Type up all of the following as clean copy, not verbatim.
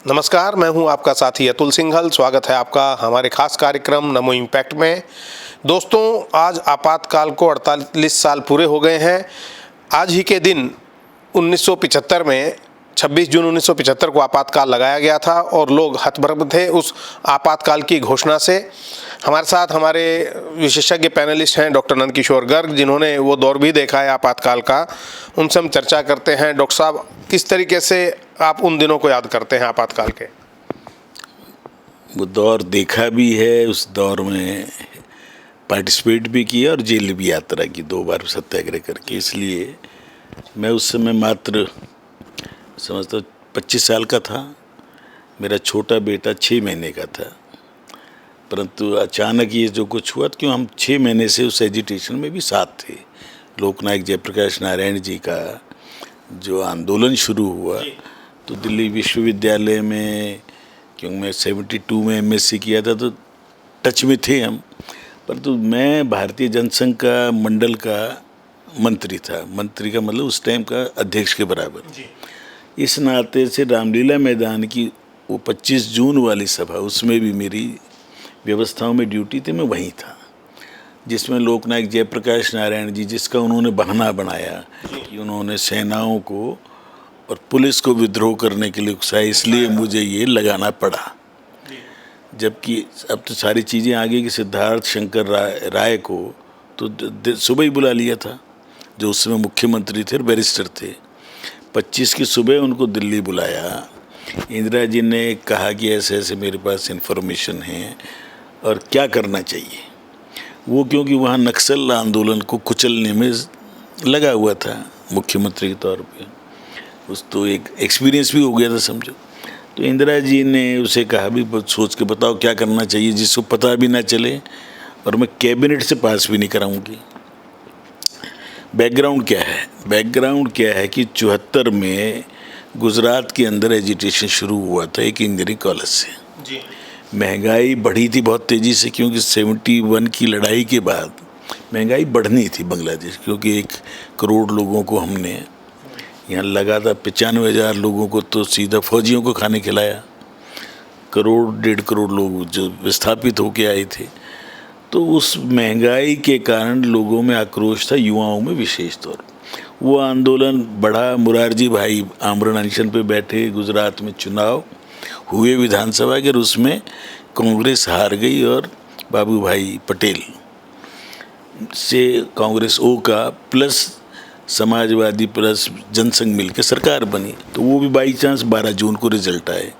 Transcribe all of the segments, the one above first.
नमस्कार, मैं हूं आपका साथी अतुल सिंघल। स्वागत है आपका हमारे खास कार्यक्रम नमो इम्पैक्ट में। दोस्तों, आज आपातकाल को 48 साल पूरे हो गए हैं। आज ही के दिन 1975 में 26 जून 1975 को आपातकाल लगाया गया था और लोग हतप्रभ थे उस आपातकाल की घोषणा से। हमारे साथ हमारे विशेषज्ञ पैनलिस्ट हैं डॉक्टर नंदकिशोर गर्ग, जिन्होंने वो दौर भी देखा है आपातकाल का। उनसे हम चर्चा करते हैं। डॉक्टर साहब, किस तरीके से आप उन दिनों को याद करते हैं आपातकाल के? वो दौर देखा भी है, उस दौर में पार्टिसिपेट भी किया और जेल भी यात्रा की 2 बार सत्याग्रह करके। इसलिए मैं उस समय मात्र समझता 25 साल का था। मेरा छोटा बेटा 6 महीने का था। परंतु अचानक ये जो कुछ हुआ, क्यों हम 6 महीने से उस एजिटेशन में भी साथ थे। लोकनायक जयप्रकाश नारायण जी का जो आंदोलन शुरू हुआ, तो दिल्ली विश्वविद्यालय में, क्योंकि मैं 72 में एमएससी किया था, तो टच में थे हम। परंतु मैं भारतीय जनसंघ का मंडल का मंत्री था। मंत्री का मतलब उस टाइम का अध्यक्ष के बराबर। इस नाते से रामलीला मैदान की वो 25 जून वाली सभा, उसमें भी मेरी व्यवस्थाओं में ड्यूटी थी। मैं वहीं था, जिसमें लोकनायक जयप्रकाश नारायण जी, जिसका उन्होंने बहाना बनाया कि उन्होंने सेनाओं को और पुलिस को विद्रोह करने के लिए उकसाया, इसलिए मुझे ये लगाना पड़ा। जबकि अब तो सारी चीज़ें आगे कि सिद्धार्थ शंकर राय को तो सुबह ही बुला लिया था, जो उस समय मुख्यमंत्री थे और बैरिस्टर थे। 25 की सुबह उनको दिल्ली बुलाया। इंदिरा जी ने कहा कि ऐसे ऐसे मेरे पास इन्फॉर्मेशन है और क्या करना चाहिए। वो क्योंकि वहाँ नक्सल आंदोलन को कुचलने में लगा हुआ था मुख्यमंत्री के तौर पे, उस तो एक एक्सपीरियंस भी हो गया था समझो। तो इंदिरा जी ने उसे कहा भी सोच के बताओ क्या करना चाहिए जिसको पता भी ना चले और मैं कैबिनेट से पास भी नहीं कराऊंगी। बैकग्राउंड क्या है? बैकग्राउंड क्या है कि 74 में गुजरात के अंदर एजिटेशन शुरू हुआ था एक इंजीनियरिंग कॉलेज से जी। महंगाई बढ़ी थी बहुत तेज़ी से, क्योंकि 71 की लड़ाई के बाद महंगाई बढ़नी थी बांग्लादेश, क्योंकि 1 करोड़ लोगों को हमने यहाँ लगा था, 95,000 लोगों को तो सीधा फौजियों को खाने खिलाया। 1.5 करोड़ लोग जो विस्थापित होके आए थे। तो उस महंगाई के कारण लोगों में आक्रोश था, युवाओं में विशेष तौर। वो आंदोलन बढ़ा। मुरारजी भाई आमरण अनशन पे बैठे। गुजरात में चुनाव हुए विधानसभा के, उसमें कांग्रेस हार गई और बाबू भाई पटेल से कांग्रेस ओ का प्लस समाजवादी प्लस जनसंघ मिलकर सरकार बनी। तो वो भी बाई चांस 12 जून को रिजल्ट आए।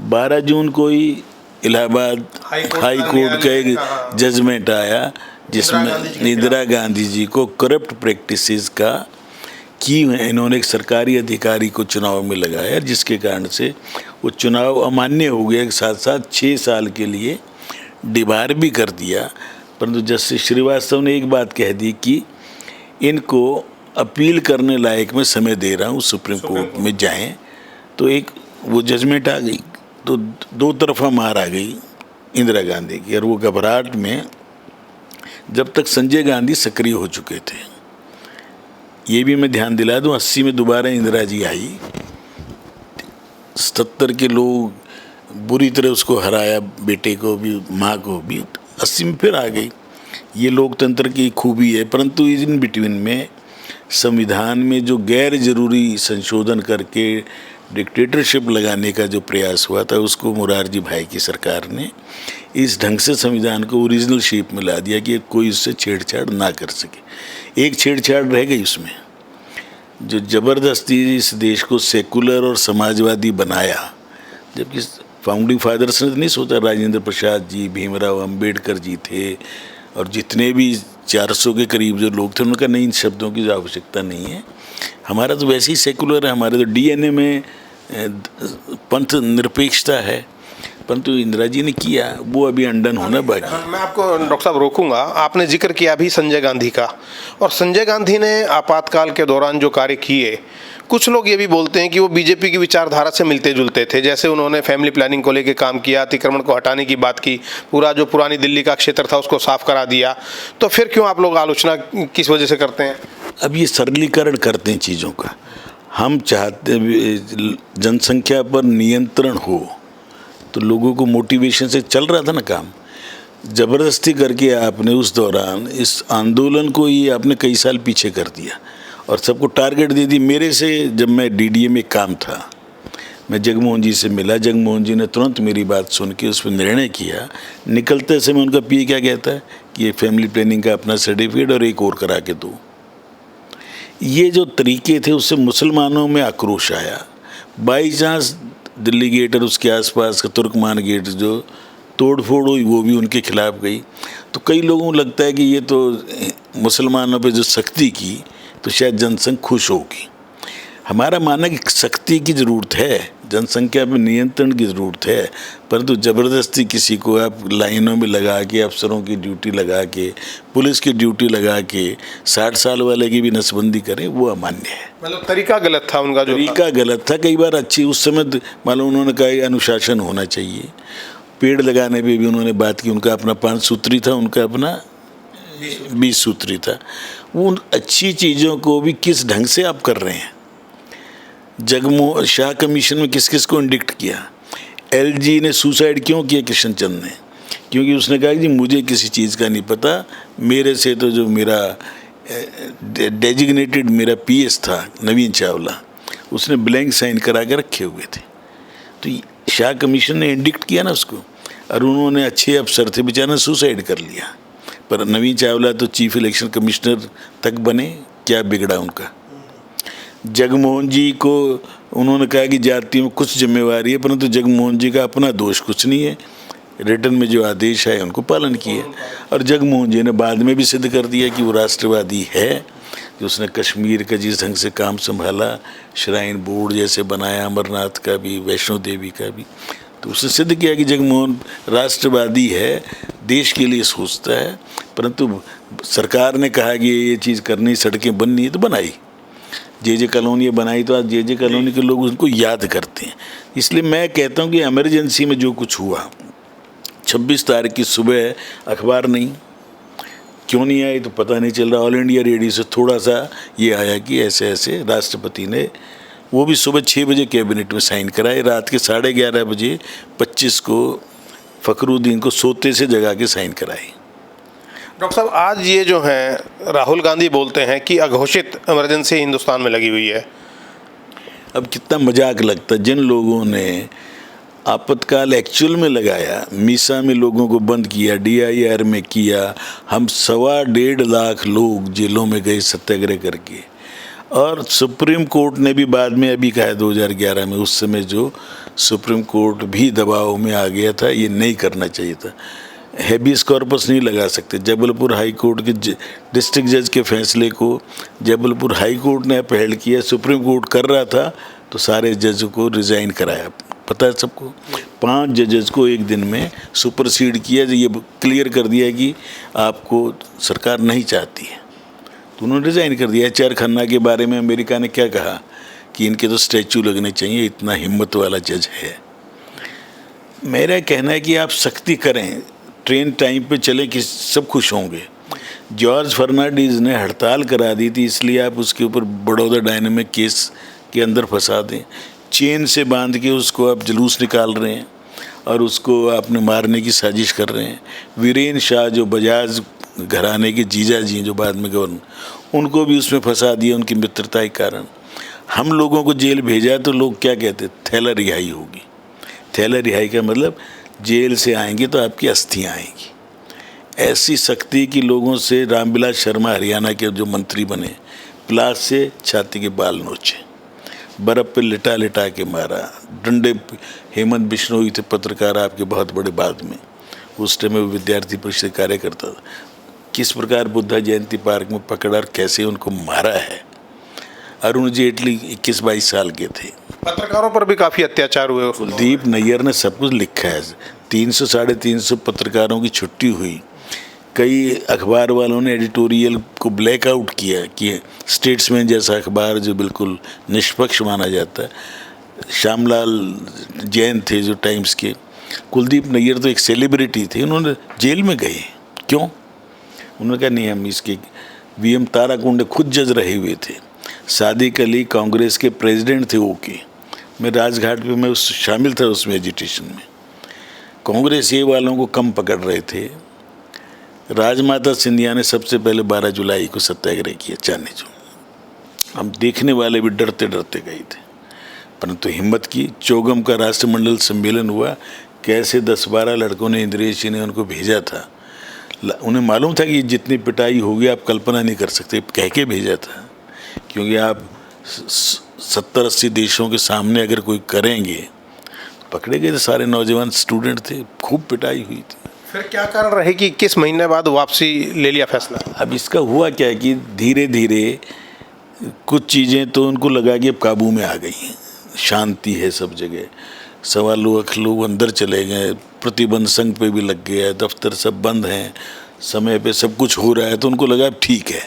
12 जून को ही इलाहाबाद हाई कोर्ट का एक जजमेंट आया, जिसमें इंदिरा गांधी जी को करप्ट प्रैक्टिसेस का की इन्होंने एक सरकारी अधिकारी को चुनाव में लगाया, जिसके कारण से वो चुनाव अमान्य हो गया। साथ साथ 6 साल के लिए डिबार भी कर दिया। परंतु जस्टिस श्रीवास्तव ने एक बात कह दी कि इनको अपील करने लायक मैं समय दे रहा हूँ, सुप्रीम कोर्ट में जाएं। तो एक वो जजमेंट आ गई, तो 2 तरफा मार आ गई इंदिरा गांधी की। और वो घबराहट में, जब तक संजय गांधी सक्रिय हो चुके थे, ये भी मैं ध्यान दिला दूं, 80 में दोबारा इंदिरा जी आई। 77 के लोग बुरी तरह उसको हराया, बेटे को भी माँ को भी। 80 में फिर आ गई। ये लोकतंत्र की खूबी है। परंतु इन बिटवीन में संविधान में जो गैर जरूरी संशोधन करके डिक्टेटरशिप लगाने का जो प्रयास हुआ था, उसको मुरारजी भाई की सरकार ने इस ढंग से संविधान को ओरिजिनल शेप में ला दिया कि कोई उससे छेड़छाड़ ना कर सके। एक छेड़छाड़ रह गई उसमें, जो ज़बरदस्ती इस देश को सेकुलर और समाजवादी बनाया। जबकि फाउंडिंग फादर्स ने तो नहीं सोचा, राजेंद्र प्रसाद जी, भीमराव अंबेडकर जी थे और जितने भी 400 के करीब जो लोग थे, उनका नहीं, इन शब्दों की आवश्यकता नहीं है। हमारा तो वैसे ही सेकुलर है, हमारे तो डीएनए में पंथ निरपेक्षता है। परंतु इंदिरा जी ने किया, वो अभी अंडन होना बाकी। मैं आपको डॉक्टर साहब रोकूंगा। आपने जिक्र किया भी संजय गांधी का, और संजय गांधी ने आपातकाल के दौरान जो कार्य किए, कुछ लोग ये भी बोलते हैं कि वो बीजेपी की विचारधारा से मिलते जुलते थे। जैसे उन्होंने फैमिली प्लानिंग को लेकर काम किया, अतिक्रमण को हटाने की बात की, पूरा जो पुरानी दिल्ली का क्षेत्र था उसको साफ करा दिया। तो फिर क्यों आप लोग आलोचना किस वजह से करते हैं? अब ये सरलीकरण करते हैं चीज़ों का। हम चाहते जनसंख्या पर नियंत्रण हो, तो लोगों को मोटिवेशन से चल रहा था ना काम। ज़बरदस्ती करके आपने उस दौरान इस आंदोलन को ही आपने कई साल पीछे कर दिया और सबको टारगेट दे दी। मेरे से जब मैं डीडीए में काम था, मैं जगमोहन जी से मिला, जगमोहन जी ने तुरंत मेरी बात सुन के उस पर निर्णय किया। निकलते समय उनका पीए क्या कहता है कि ये फैमिली प्लानिंग का अपना सर्टिफिकेट और एक और करा के दो। ये जो तरीके थे उससे मुसलमानों में आक्रोश आया। बाई चांस दिल्ली गेट और उसके आसपास का तुर्कमान गेट जो तोड़ फोड़ हुई वो भी उनके खिलाफ गई। तो कई लोगों को लगता है कि ये तो मुसलमानों पे जो सख्ती की तो शायद जनसंघ खुश होगी। हमारा मानना है कि सख्ती की ज़रूरत है, जनसंख्या पे नियंत्रण की ज़रूरत है, परंतु ज़बरदस्ती किसी को आप लाइनों में लगा के, अफसरों की ड्यूटी लगा के, पुलिस की ड्यूटी लगा के 60 साल वाले की भी नसबंदी करें, वो अमान्य है। मतलब तरीका गलत था उनका, जो तरीका गलत था। कई बार अच्छी उस समय मालूम उन्होंने कहा अनुशासन होना चाहिए। पेड़ लगाने पे भी उन्होंने बात की, उनका अपना 5 सूत्री था, उनका अपना 20 सूत्री था। उन अच्छी चीज़ों को भी किस ढंग से आप कर रहे हैं। जगमोहन शाह कमीशन में किस किस को इंडिक्ट किया। एलजी ने सुसाइड क्यों किया कृष्ण चंद ने? क्योंकि उसने कहा कि मुझे किसी चीज़ का नहीं पता, मेरे से तो जो मेरा डेजिग्नेटेड मेरा पीएस था नवीन चावला, उसने ब्लैंक साइन करा के रखे हुए थे। तो शाह कमीशन ने इंडिक्ट किया ना उसको, और उन्होंने अच्छे अफसर थे बेचारा सुसाइड कर लिया। पर नवीन चावला तो चीफ इलेक्शन कमिश्नर तक बने, क्या बिगड़ा उनका। जगमोहन जी को उन्होंने कहा कि जाति में कुछ जिम्मेवारी है, परंतु जगमोहन जी का अपना दोष कुछ नहीं है। रिटर्न में जो आदेश है उनको पालन किया, और जगमोहन जी ने बाद में भी सिद्ध कर दिया कि वो राष्ट्रवादी है। कि उसने कश्मीर का जिस ढंग से काम संभाला, श्राइन बोर्ड जैसे बनाया, अमरनाथ का भी, वैष्णो देवी का भी, तो उसने सिद्ध किया कि जगमोहन राष्ट्रवादी है, देश के लिए सोचता है। परंतु सरकार ने कहा कि ये चीज़ करनी, सड़कें बननी है तो बनाई, जे कॉलोनी बनाई, तो आज जे कॉलोनी के लोग उनको याद करते हैं। इसलिए मैं कहता हूँ कि इमरजेंसी में जो कुछ हुआ, 26 तारीख की सुबह अखबार नहीं, क्यों नहीं आई तो पता नहीं चल रहा। ऑल इंडिया रेडियो से थोड़ा सा ये आया कि ऐसे ऐसे राष्ट्रपति ने, वो भी सुबह 6 बजे कैबिनेट में साइन कराए, रात के 11:30 बजे 25 को फखरुद्दीन को सोते से जगा के साइन कराए। डॉक्टर साहब, आज ये जो है राहुल गांधी बोलते हैं कि अघोषित इमरजेंसी हिंदुस्तान में लगी हुई है। अब कितना मजाक लगता है। जिन लोगों ने आपातकाल एक्चुअल में लगाया, मीसा में लोगों को बंद किया, DIR में किया, हम 1.25 लाख लोग जेलों में गए सत्याग्रह करके, और सुप्रीम कोर्ट ने भी बाद में अभी कहा 2011 में, उस समय जो सुप्रीम कोर्ट भी दबाव में आ गया था, ये नहीं करना चाहिए था। हैबियस कॉर्पस नहीं लगा सकते। जबलपुर हाई कोर्ट के डिस्ट्रिक्ट जज के फैसले को जबलपुर हाई कोर्ट ने अपहेल्ड किया, सुप्रीम कोर्ट कर रहा था तो सारे जज को रिज़ाइन कराया, पता है सबको। 5 जजेस को एक दिन में सुपरसीड किया, ये क्लियर कर दिया कि आपको सरकार नहीं चाहती है, तो उन्होंने रिज़ाइन कर दिया। HR खन्ना के बारे में अमेरिका ने क्या कहा कि इनके तो स्टैचू लगने चाहिए, इतना हिम्मत वाला जज है। मेरा कहना है कि आप सख्ती करें, ट्रेन टाइम पे चले कि सब खुश होंगे। जॉर्ज फर्नांडीज़ ने हड़ताल करा दी थी, इसलिए आप उसके ऊपर बड़ौदा डायनामिक केस के अंदर फंसा दें। चेन से बांध के उसको आप जुलूस निकाल रहे हैं और उसको आपने मारने की साजिश कर रहे हैं। वीरेन शाह जो बजाज घराने के जीजा जी जो बाद में गवर्नर, उनको भी उसमें फंसा दिया उनकी मित्रता के कारण। हम लोगों को जेल भेजा तो लोग क्या कहते, थैला रिहाई होगी। थैला रिहाई का मतलब जेल से आएंगे तो आपकी अस्थियाँ आएंगी। ऐसी सख्ती की लोगों से रामविलास शर्मा हरियाणा के जो मंत्री बने, प्लास से छाती के बाल नोचे, बर्फ़ पे लिटा लिटा के मारा, डंडे। हेमंत बिश्नोई थे पत्रकार आपके बहुत बड़े, बाद में उस टाइम में विद्यार्थी परिषद कार्यकर्ता था। किस प्रकार बुद्धा जयंती पार्क में पकड़ा और कैसे उनको मारा है। अरुण जेटली 21-22 साल के थे। पत्रकारों पर भी काफ़ी अत्याचार हुए। कुलदीप नैयर ने सब कुछ लिखा है। 300-350 पत्रकारों की छुट्टी हुई। कई अखबार वालों ने एडिटोरियल को ब्लैकआउट किया कि स्टेट्समैन जैसा अखबार जो बिल्कुल निष्पक्ष माना जाता है। श्यामलाल जैन थे जो टाइम्स के। कुलदीप नैयर तो एक सेलिब्रिटी थे, उन्होंने जेल में गए। क्यों? उन्होंने कहा नहीं हम इसके VM ताराकुंडे खुद जज रहे हुए थे। सादिक अली कांग्रेस के प्रेसिडेंट थे ओके, मैं राजघाट पे मैं शामिल था उसमें एजिटेशन में। कांग्रेस ये वालों को कम पकड़ रहे थे। राजमाता सिंधिया ने सबसे पहले 12 जुलाई को सत्याग्रह किया चांदनी चौक। हम देखने वाले भी डरते डरते गए थे, परंतु हिम्मत की। चौगम का राष्ट्रमंडल सम्मेलन हुआ, कैसे 10-12 लड़कों ने, इंद्रेश जी ने उनको भेजा था। उन्हें मालूम था कि जितनी पिटाई होगी आप कल्पना नहीं कर सकते, कह के भेजा था, क्योंकि आप 70-80 देशों के सामने अगर कोई करेंगे तो पकड़े गए थे। सारे नौजवान स्टूडेंट थे, खूब पिटाई हुई थी। फिर क्या कारण रहे कि किस महीने बाद वापसी ले लिया फैसला? अब इसका हुआ क्या कि धीरे धीरे कुछ चीज़ें तो उनको लगा कि अब काबू में आ गई हैं, शांति है सब जगह, 1.25 लोग अंदर चले गए, प्रतिबंध संघ पे भी लग गया, दफ्तर सब बंद हैं, समय पे सब कुछ हो रहा है, तो उनको लगा अब ठीक है।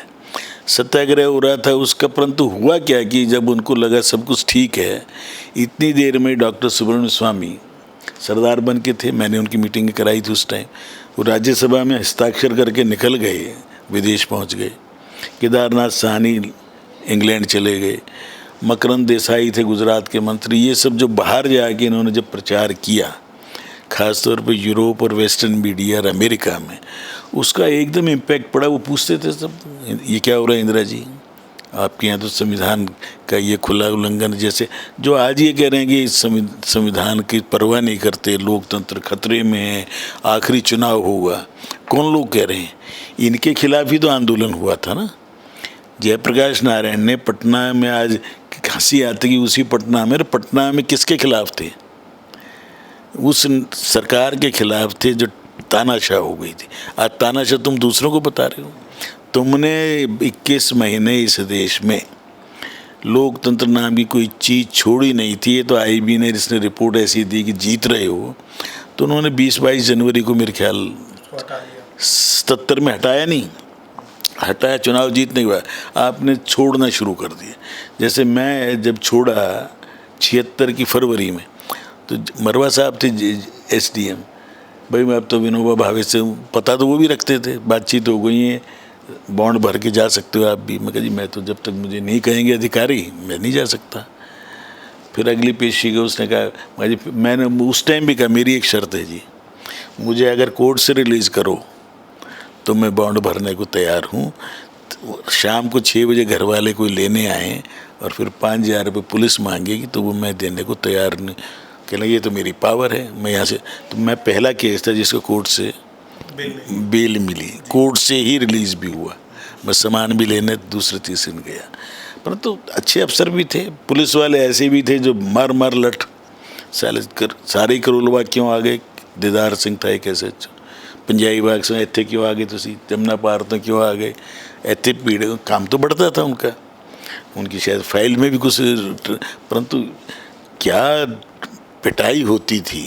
सत्याग्रह हो रहा था उसका, परंतु हुआ क्या कि जब उनको लगा सब कुछ ठीक है, इतनी देर में डॉक्टर सुब्रमण्य स्वामी सरदार बन के थे, मैंने उनकी मीटिंग कराई थी उस टाइम, वो राज्यसभा में हस्ताक्षर करके निकल गए, विदेश पहुंच गए। केदारनाथ साहनी इंग्लैंड चले गए, मकरंद देसाई थे गुजरात के मंत्री। ये सब जो बाहर जाके इन्होंने जब प्रचार किया, खासतौर पे यूरोप और वेस्टर्न मीडिया और अमेरिका में, उसका एकदम इम्पैक्ट पड़ा। वो पूछते थे सब, ये क्या हो रहा है इंदिरा जी, आपके यहाँ तो संविधान का ये खुला उल्लंघन, जैसे जो आज ये कह रहे हैं कि संविधान की परवाह नहीं करते, लोकतंत्र खतरे में है, आखिरी चुनाव होगा। कौन लोग कह रहे हैं? इनके खिलाफ ही तो आंदोलन हुआ था ना। जयप्रकाश नारायण ने पटना में, आज हंसी आती कि उसी पटना में किसके खिलाफ थे? उस सरकार के खिलाफ थे जो तानाशाह हो गई थी। आज तानाशाह तुम दूसरों को बता रहे हो। तुमने 21 महीने इस देश में लोकतंत्र नाम की कोई चीज़ छोड़ी नहीं थी। ये तो आईबी ने, जिसने रिपोर्ट ऐसी दी कि जीत रहे हो, तो उन्होंने 20-22 जनवरी को मेरे ख्याल 77 में हटाया नहीं, हटाया, चुनाव जीत नहीं हुआ, आपने छोड़ना शुरू कर दिया। जैसे मैं जब छोड़ा 76 की फरवरी में, तो मरवा साहब थे SDM, भाई मैं अब तो विनोबा भावे से पता तो वो भी रखते थे, बातचीत हो गई है, बॉन्ड भर के जा सकते हो आप भी। मैं कहा जी मैं तो जब तक मुझे नहीं कहेंगे अधिकारी मैं नहीं जा सकता। फिर अगली पेशी गई, उसने कहा जी, मैंने उस टाइम भी कहा मेरी एक शर्त है जी, मुझे अगर कोर्ट से रिलीज़ करो तो मैं बॉन्ड भरने को तैयार हूँ। तो शाम को 6 बजे घर वाले कोई लेने आए और फिर 5,000 रुपये पुलिस मांगेगी तो वो मैं देने को तैयार नहीं। कहना ये तो मेरी पावर है, मैं यहाँ से, तो मैं पहला केस था जिसको कोर्ट से बेल मिली, कोर्ट से ही रिलीज़ भी हुआ। मैं सामान भी लेने दूसरे तीसरे दिन गया। परंतु अच्छे अफसर भी थे, पुलिस वाले ऐसे भी थे जो मार लट सारे करोलवा क्यों आ गए, दीदार सिंह था एक ऐसे, पंजाबी बाग से इतने क्यों आ गए, तुसी जमुना पार तो क्यों आ गए, इतने भीड़, काम तो बढ़ता था उनका, उनकी शायद फाइल में भी कुछ, परंतु क्या पिटाई होती थी।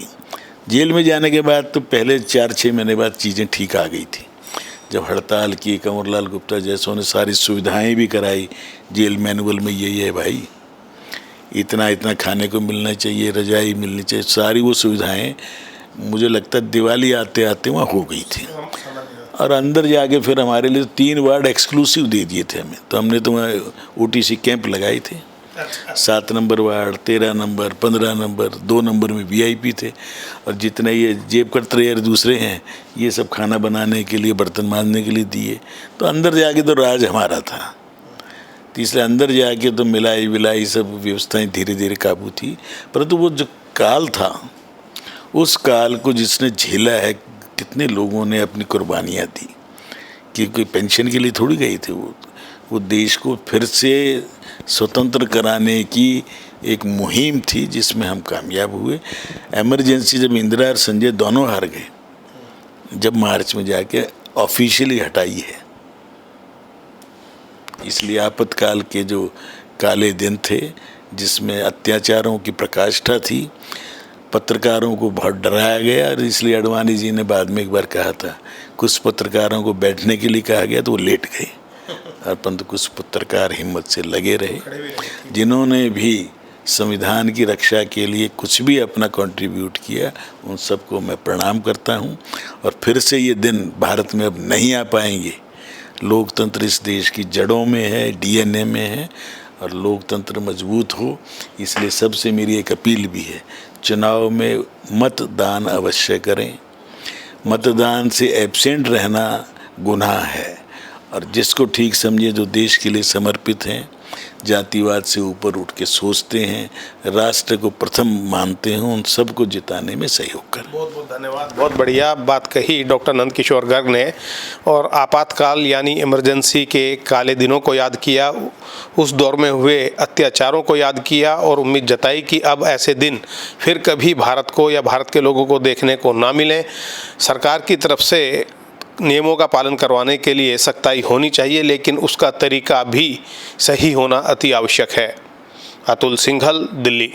जेल में जाने के बाद तो पहले 4-6 महीने बाद चीज़ें ठीक आ गई थी। जब हड़ताल की, कंवरलाल गुप्ता जैसों ने सारी सुविधाएं भी कराई, जेल मैनुअल में यही है भाई, इतना इतना खाने को मिलना चाहिए, रजाई मिलनी चाहिए, सारी वो सुविधाएं मुझे लगता है दिवाली आते आते वहाँ हो गई थी। और अंदर जाके फिर हमारे लिए 3 वार्ड एक्सक्लूसिव दे दिए थे हमें, तो हमने तो वहाँ OTC कैंप लगाए थे। 7 number ward, 13 number, 15 number, 2 number में VIP थे, और जितने ये जेब कतरे दूसरे हैं ये सब खाना बनाने के लिए, बर्तन मांजने के लिए दिए। तो अंदर जाके तो राज हमारा था, तो इसलिए अंदर जाके तो मिलाई विलाई सब व्यवस्थाएं धीरे धीरे काबू थी। परंतु वो जो काल था, उस काल को जिसने झेला है, कितने लोगों ने अपनी कुर्बानियाँ दी, कि कोई पेंशन के लिए थोड़ी गए थे, वो देश को फिर से स्वतंत्र कराने की एक मुहिम थी जिसमें हम कामयाब हुए। इमरजेंसी जब इंदिरा और संजय दोनों हार गए, जब मार्च में जाके ऑफिशियली हटाई है, इसलिए आपातकाल के जो काले दिन थे जिसमें अत्याचारों की प्रकाष्ठा थी, पत्रकारों को बहुत डराया गया, और इसलिए अडवाणी जी ने बाद में एक बार कहा था, कुछ पत्रकारों को बैठने के लिए कहा गया तो वो लेट गए, और परंतु कुछ पत्रकार हिम्मत से लगे रहे। जिन्होंने भी संविधान की रक्षा के लिए कुछ भी अपना कंट्रीब्यूट किया, उन सबको मैं प्रणाम करता हूं। और फिर से ये दिन भारत में अब नहीं आ पाएंगे। लोकतंत्र इस देश की जड़ों में है, DNA में है। और लोकतंत्र मजबूत हो। इसलिए सबसे मेरी एक अपील भी है, चुनाव में मतदान अवश्य करें। मतदान से एब्सेंट रहना गुनाह है, और जिसको ठीक समझे, जो देश के लिए समर्पित हैं, जातिवाद से ऊपर उठ के सोचते हैं, राष्ट्र को प्रथम मानते हैं, उन सबको जिताने में सहयोग करें। बहुत बहुत धन्यवाद। बहुत बढ़िया बात कही डॉक्टर नंदकिशोर गर्ग ने, और आपातकाल यानी इमरजेंसी के काले दिनों को याद किया, उस दौर में हुए अत्याचारों को याद किया, और उम्मीद जताई कि अब ऐसे दिन फिर कभी भारत को या भारत के लोगों को देखने को ना मिलें। सरकार की तरफ से नियमों का पालन करवाने के लिए सख्ताई होनी चाहिए, लेकिन उसका तरीका भी सही होना अति आवश्यक है। अतुल सिंघल, दिल्ली।